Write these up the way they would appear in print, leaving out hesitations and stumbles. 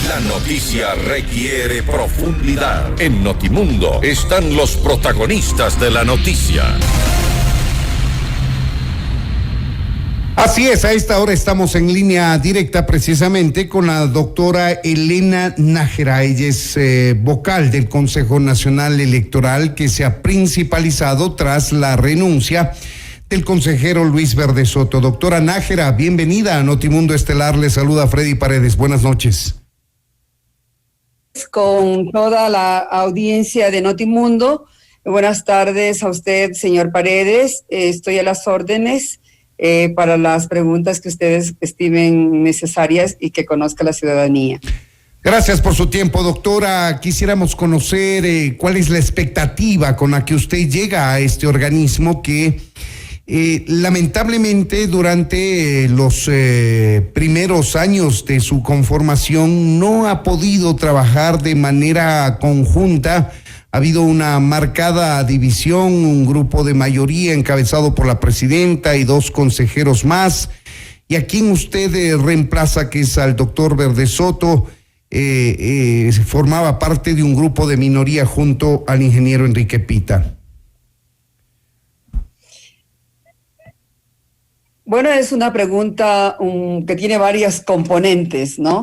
La noticia requiere profundidad. En Notimundo están los protagonistas de la noticia. Así es, a esta hora estamos en línea directa precisamente con la doctora Elena Nájera. Ella es vocal del Consejo Nacional Electoral, que se ha principalizado tras la renuncia del consejero Luis Verdesoto. Doctora Nájera, bienvenida a Notimundo Estelar. Le saluda Freddy Paredes. Buenas noches. Con toda la audiencia de Notimundo, buenas tardes a usted, señor Paredes. Estoy a las órdenes para las preguntas que ustedes estimen necesarias y que conozca la ciudadanía. Gracias por su tiempo, doctora. Quisiéramos conocer cuál es la expectativa con la que usted llega a este organismo que lamentablemente durante los primeros años de su conformación no ha podido trabajar de manera conjunta. Ha habido una marcada división, un grupo de mayoría encabezado por la presidenta y 2 consejeros más. ¿Y a quién usted reemplaza, que es al doctor Verdesoto? Formaba parte de un grupo de minoría junto al ingeniero Enrique Pita. Bueno, es una pregunta que tiene varias componentes, ¿no?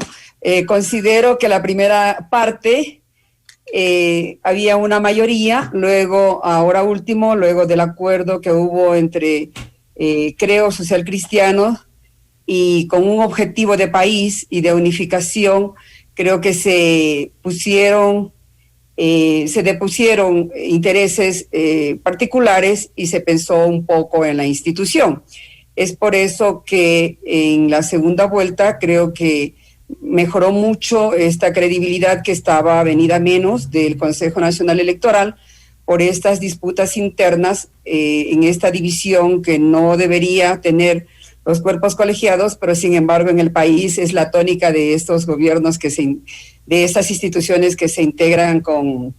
Considero que la primera parte había una mayoría, luego, ahora último, luego del acuerdo que hubo entre Creo Social Cristiano y con un objetivo de país y de unificación, creo que se depusieron intereses particulares y se pensó un poco en la institución. Es por eso que en la segunda vuelta creo que mejoró mucho esta credibilidad que estaba venida menos del Consejo Nacional Electoral por estas disputas internas en esta división que no debería tener los cuerpos colegiados, pero sin embargo en el país es la tónica de estos gobiernos, de estas instituciones que se integran con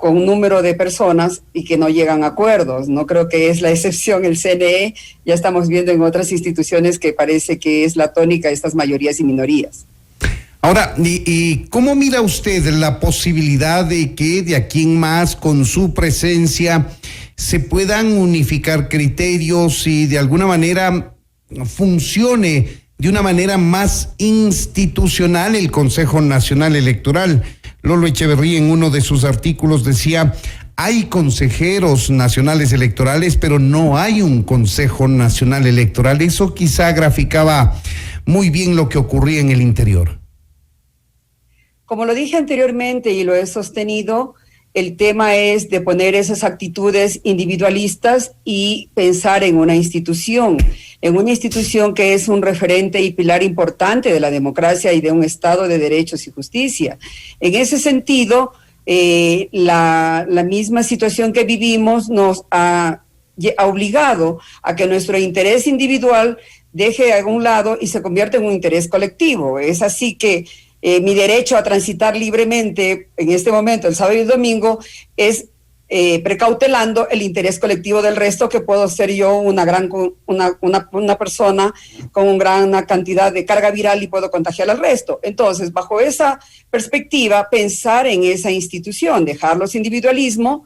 un número de personas y que no llegan a acuerdos. No creo que es la excepción el CNE, ya estamos viendo en otras instituciones que parece que es la tónica de estas mayorías y minorías. Ahora, ¿y cómo mira usted la posibilidad de que de aquí en más, con su presencia, se puedan unificar criterios y de alguna manera funcione de una manera más institucional el Consejo Nacional Electoral? Lolo Echeverría en uno de sus artículos decía: hay consejeros nacionales electorales, pero no hay un Consejo Nacional Electoral. Eso quizá graficaba muy bien lo que ocurría en el interior. Como lo dije anteriormente y lo he sostenido, el tema es de poner esas actitudes individualistas y pensar en una institución que es un referente y pilar importante de la democracia y de un Estado de derechos y justicia. En ese sentido, la misma situación que vivimos nos ha obligado a que nuestro interés individual deje a un lado y se convierta en un interés colectivo. Es así que mi derecho a transitar libremente en este momento, el sábado y el domingo, es precautelando el interés colectivo del resto, que puedo ser yo una persona con una gran cantidad de carga viral y puedo contagiar al resto. Entonces, bajo esa perspectiva, pensar en esa institución, dejar los individualismos,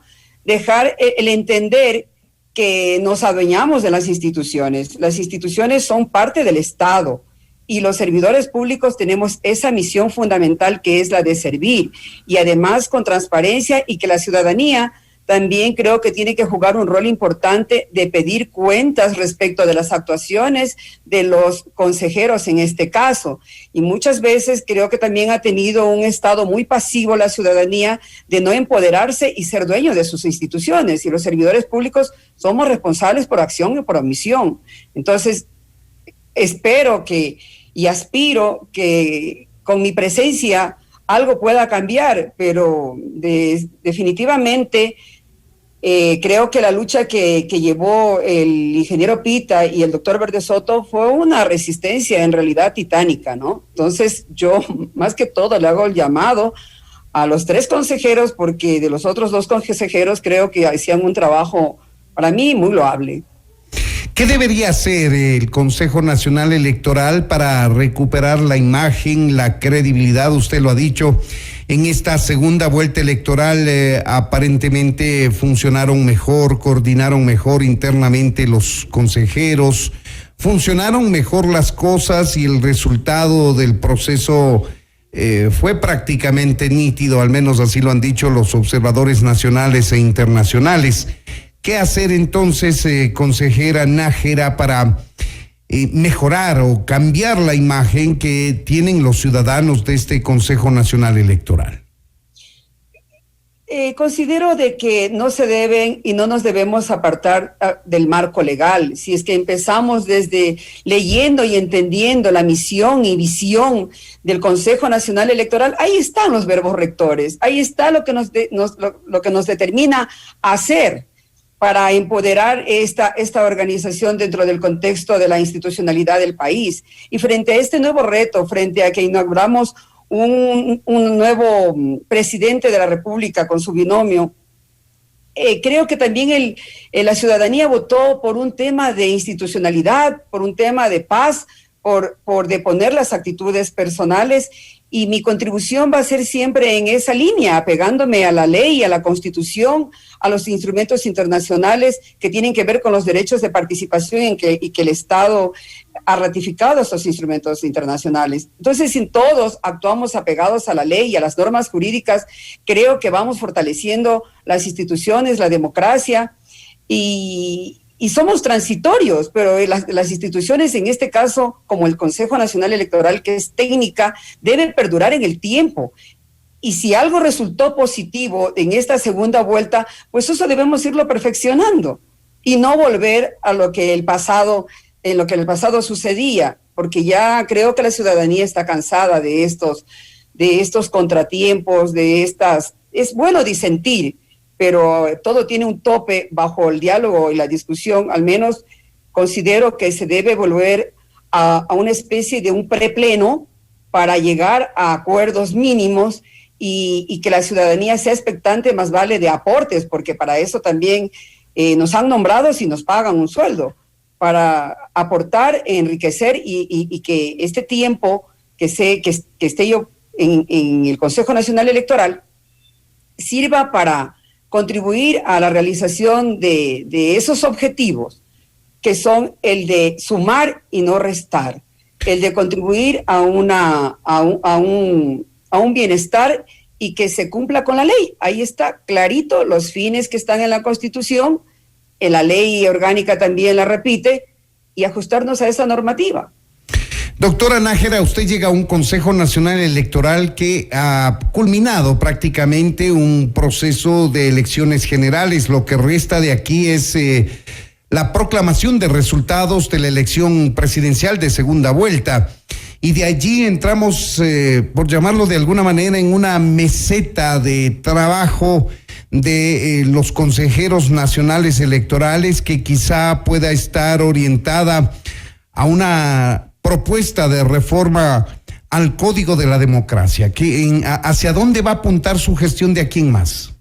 dejar el entender que nos adueñamos de las instituciones. Las instituciones son parte del Estado. Y los servidores públicos tenemos esa misión fundamental, que es la de servir, y además con transparencia, y que la ciudadanía también creo que tiene que jugar un rol importante de pedir cuentas respecto de las actuaciones de los consejeros en este caso. Y muchas veces creo que también ha tenido un estado muy pasivo la ciudadanía de no empoderarse y ser dueño de sus instituciones, y los servidores públicos somos responsables por acción y por omisión. Entonces, espero y aspiro que con mi presencia algo pueda cambiar, pero definitivamente creo que la lucha que llevó el ingeniero Pita y el doctor Verdesoto fue una resistencia en realidad titánica, ¿no? Entonces yo, más que todo, le hago el llamado a los 3 consejeros, porque de los otros 2 consejeros creo que hacían un trabajo, para mí, muy loable. ¿Qué debería hacer el Consejo Nacional Electoral para recuperar la imagen, la credibilidad? Usted lo ha dicho, en esta segunda vuelta electoral aparentemente funcionaron mejor, coordinaron mejor internamente los consejeros, funcionaron mejor las cosas y el resultado del proceso fue prácticamente nítido, al menos así lo han dicho los observadores nacionales e internacionales. ¿Qué hacer entonces, consejera Nájera, para mejorar o cambiar la imagen que tienen los ciudadanos de este Consejo Nacional Electoral? Considero de que no se deben y no nos debemos apartar del marco legal. Si es que empezamos desde leyendo y entendiendo la misión y visión del Consejo Nacional Electoral, ahí están los verbos rectores, ahí está lo que lo que nos determina hacer para empoderar esta organización dentro del contexto de la institucionalidad del país. Y frente a este nuevo reto, frente a que inauguramos un nuevo presidente de la República con su binomio, creo que también la ciudadanía votó por un tema de institucionalidad, por un tema de paz, por deponer las actitudes personales, y mi contribución va a ser siempre en esa línea, apegándome a la ley, a la Constitución, a los instrumentos internacionales que tienen que ver con los derechos de participación y que el Estado ha ratificado estos instrumentos internacionales. Entonces, si todos actuamos apegados a la ley y a las normas jurídicas, creo que vamos fortaleciendo las instituciones, la democracia, y somos transitorios, pero las instituciones, en este caso, como el Consejo Nacional Electoral, que es técnica, deben perdurar en el tiempo. Y si algo resultó positivo en esta segunda vuelta, pues eso debemos irlo perfeccionando y no volver a lo que en el pasado sucedía, porque ya creo que la ciudadanía está cansada de estos contratiempos, es bueno disentir, pero todo tiene un tope. Bajo el diálogo y la discusión, al menos considero que se debe volver a una especie de un prepleno para llegar a acuerdos mínimos y que la ciudadanía sea expectante, más vale de aportes, porque para eso también nos han nombrado y nos pagan un sueldo, para aportar, enriquecer y que este tiempo que esté yo en el Consejo Nacional Electoral sirva para contribuir a la realización de esos objetivos, que son el de sumar y no restar, el de contribuir a un bienestar y que se cumpla con la ley. Ahí está clarito los fines que están en la Constitución, en la ley orgánica también la repite, y ajustarnos a esa normativa. Doctora Nájera, usted llega a un Consejo Nacional Electoral que ha culminado prácticamente un proceso de elecciones generales. Lo que resta de aquí es la proclamación de resultados de la elección presidencial de segunda vuelta. Y de allí entramos, por llamarlo de alguna manera, en una meseta de trabajo de los consejeros nacionales electorales, que quizá pueda estar orientada a una propuesta de reforma al Código de la Democracia. ¿Hacia dónde va a apuntar su gestión de aquí en más?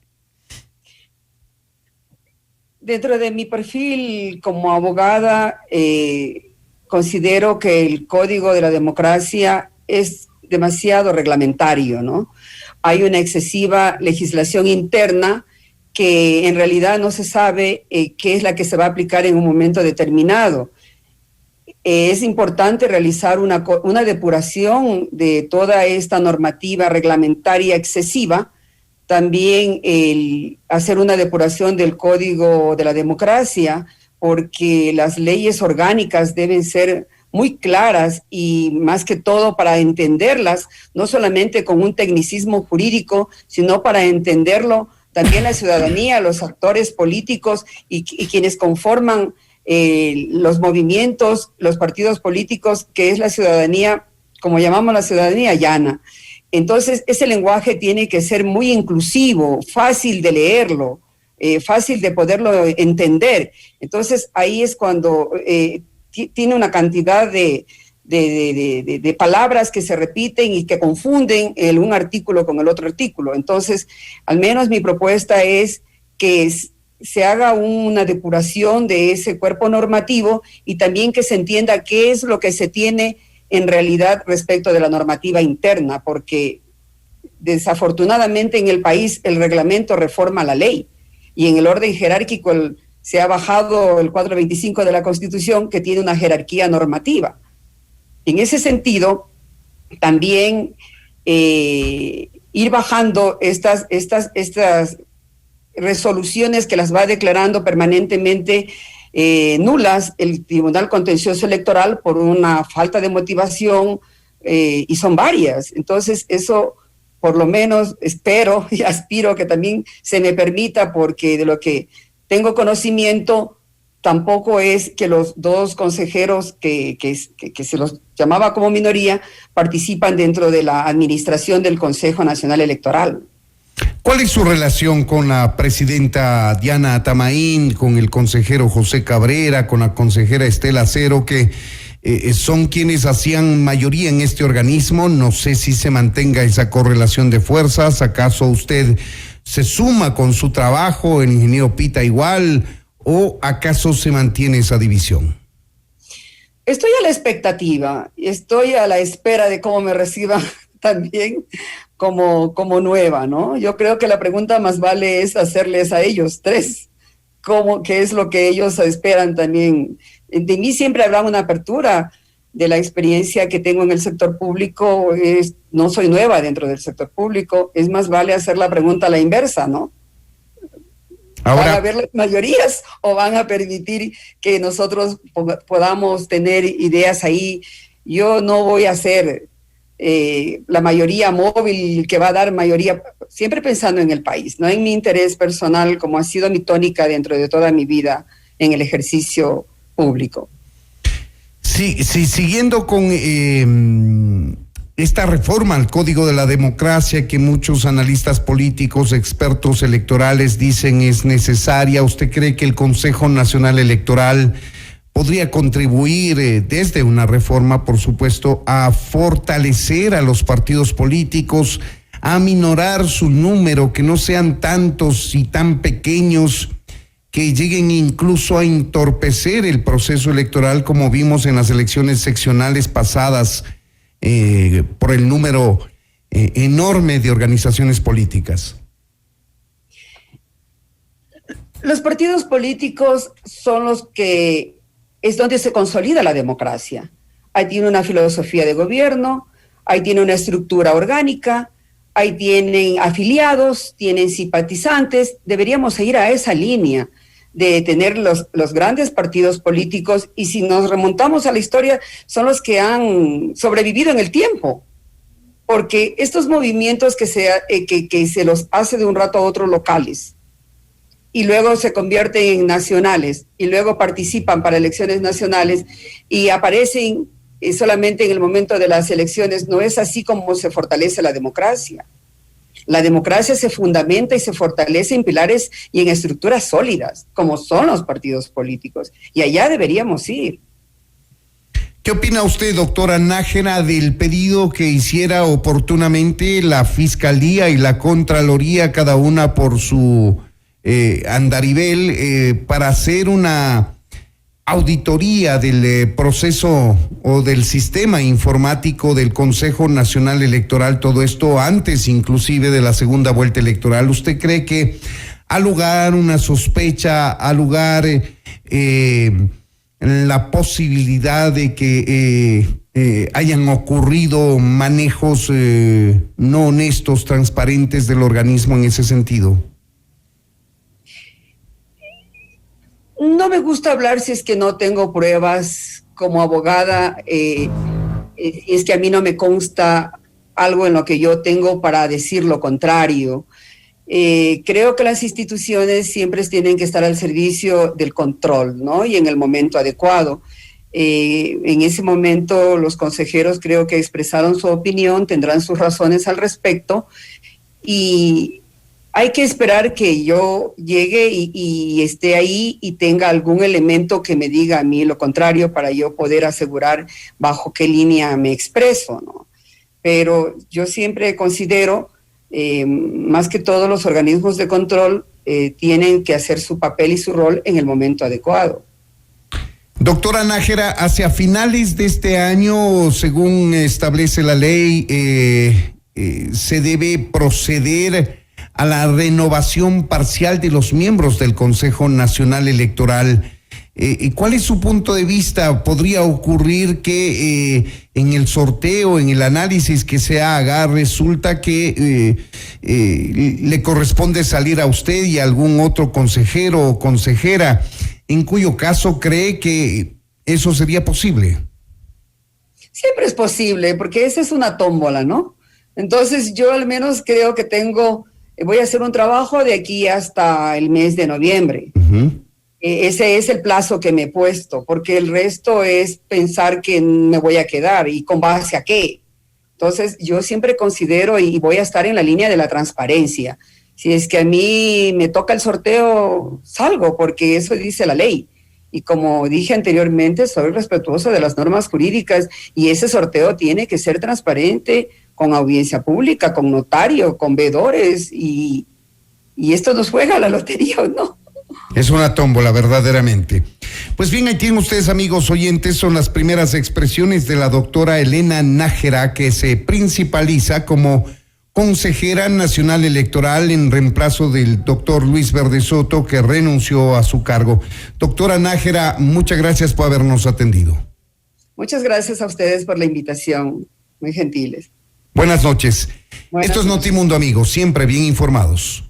Dentro de mi perfil como abogada, considero que el Código de la Democracia es demasiado reglamentario, ¿no? Hay una excesiva legislación interna que en realidad no se sabe qué es la que se va a aplicar en un momento determinado. Es importante realizar una depuración de toda esta normativa reglamentaria excesiva, también hacer una depuración del Código de la Democracia, porque las leyes orgánicas deben ser muy claras y más que todo para entenderlas, no solamente con un tecnicismo jurídico, sino para entenderlo también la ciudadanía, los actores políticos y quienes conforman los movimientos, los partidos políticos, que es la ciudadanía, como llamamos la ciudadanía llana. Entonces, ese lenguaje tiene que ser muy inclusivo, fácil de leerlo, fácil de poderlo entender. Entonces, ahí es cuando tiene una cantidad de palabras que se repiten y que confunden un artículo con el otro artículo. Entonces, al menos mi propuesta es que se haga una depuración de ese cuerpo normativo y también que se entienda qué es lo que se tiene en realidad respecto de la normativa interna, porque desafortunadamente en el país el reglamento reforma la ley y en el orden jerárquico se ha bajado el 425 de la Constitución, que tiene una jerarquía normativa. En ese sentido, también ir bajando estas resoluciones que las va declarando permanentemente nulas el Tribunal Contencioso Electoral por una falta de motivación, y son varias. Entonces, eso por lo menos espero y aspiro que también se me permita, porque de lo que tengo conocimiento, tampoco es que los dos consejeros que se los llamaba como minoría participan dentro de la administración del Consejo Nacional Electoral. ¿Cuál es su relación con la presidenta Diana Atamaín, con el consejero José Cabrera, con la consejera Estela Acero, que son quienes hacían mayoría en este organismo? No sé si se mantenga esa correlación de fuerzas. ¿Acaso usted se suma con su trabajo, el ingeniero Pita igual, o acaso se mantiene esa división? Estoy a la expectativa, estoy a la espera de cómo me reciban también como nueva, ¿no? Yo creo que la pregunta más vale es hacerles a ellos tres, qué es lo que ellos esperan también. De mí siempre habrá una apertura de la experiencia que tengo en el sector público. No soy nueva dentro del sector público, es más vale hacer la pregunta a la inversa, ¿no? Ahora, ¿van a haber las mayorías o van a permitir que nosotros podamos tener ideas ahí? Yo no voy a ser la mayoría móvil que va a dar mayoría, siempre pensando en el país, no en mi interés personal, como ha sido mi tónica dentro de toda mi vida en el ejercicio público. Sí, siguiendo con esta reforma al Código de la Democracia que muchos analistas políticos, expertos electorales dicen es necesaria, ¿usted cree que el Consejo Nacional Electoral podría contribuir desde una reforma, por supuesto, a fortalecer a los partidos políticos, a aminorar su número, que no sean tantos y tan pequeños que lleguen incluso a entorpecer el proceso electoral, como vimos en las elecciones seccionales pasadas, por el número enorme de organizaciones políticas? Los partidos políticos son los que es donde se consolida la democracia. Ahí tiene una filosofía de gobierno, ahí tiene una estructura orgánica, ahí tienen afiliados, tienen simpatizantes. Deberíamos ir a esa línea de tener los grandes partidos políticos, y si nos remontamos a la historia, son los que han sobrevivido en el tiempo, porque estos movimientos que se los hace de un rato a otro locales, y luego se convierten en nacionales, y luego participan para elecciones nacionales, y aparecen solamente en el momento de las elecciones, no es así como se fortalece la democracia. La democracia se fundamenta y se fortalece en pilares y en estructuras sólidas, como son los partidos políticos, y allá deberíamos ir. ¿Qué opina usted, doctora Nájera, del pedido que hiciera oportunamente la Fiscalía y la Contraloría, cada una por su andarivel, para hacer una auditoría del proceso o del sistema informático del Consejo Nacional Electoral, todo esto antes inclusive de la segunda vuelta electoral? ¿Usted cree que ha lugar una sospecha, ha lugar la posibilidad de que hayan ocurrido manejos no honestos, transparentes del organismo en ese sentido? No me gusta hablar si es que no tengo pruebas como abogada, es que a mí no me consta algo en lo que yo tengo para decir lo contrario. Creo que las instituciones siempre tienen que estar al servicio del control, ¿no? Y en el momento adecuado. En ese momento los consejeros creo que expresaron su opinión, tendrán sus razones al respecto, y hay que esperar que yo llegue y esté ahí y tenga algún elemento que me diga a mí lo contrario para yo poder asegurar bajo qué línea me expreso, ¿no? Pero yo siempre considero, más que todos los organismos de control, tienen que hacer su papel y su rol en el momento adecuado. Doctora Nájera, hacia finales de este año, según establece la ley, se debe proceder a la renovación parcial de los miembros del Consejo Nacional Electoral. ¿Cuál es su punto de vista? ¿Podría ocurrir que en el sorteo, en el análisis que se haga, resulta que le corresponde salir a usted y a algún otro consejero o consejera, en cuyo caso cree que eso sería posible? Siempre es posible, porque esa es una tómbola, ¿no? Entonces yo al menos creo que voy a hacer un trabajo de aquí hasta el mes de noviembre. Uh-huh. Ese es el plazo que me he puesto, porque el resto es pensar que me voy a quedar y con base a qué. Entonces yo siempre considero y voy a estar en la línea de la transparencia. Si es que a mí me toca el sorteo, salgo, porque eso dice la ley. Y como dije anteriormente, soy respetuoso de las normas jurídicas y ese sorteo tiene que ser transparente, con audiencia pública, con notario, con veedores, y esto nos juega la lotería, ¿o no? Es una tómbola, verdaderamente. Pues bien, ahí tienen ustedes, amigos oyentes, son las primeras expresiones de la doctora Elena Nájera, que se principaliza como consejera nacional electoral en reemplazo del doctor Luis Verde Soto, que renunció a su cargo. Doctora Nájera, muchas gracias por habernos atendido. Muchas gracias a ustedes por la invitación, muy gentiles. Buenas noches. Esto es Notimundo, amigos, siempre bien informados.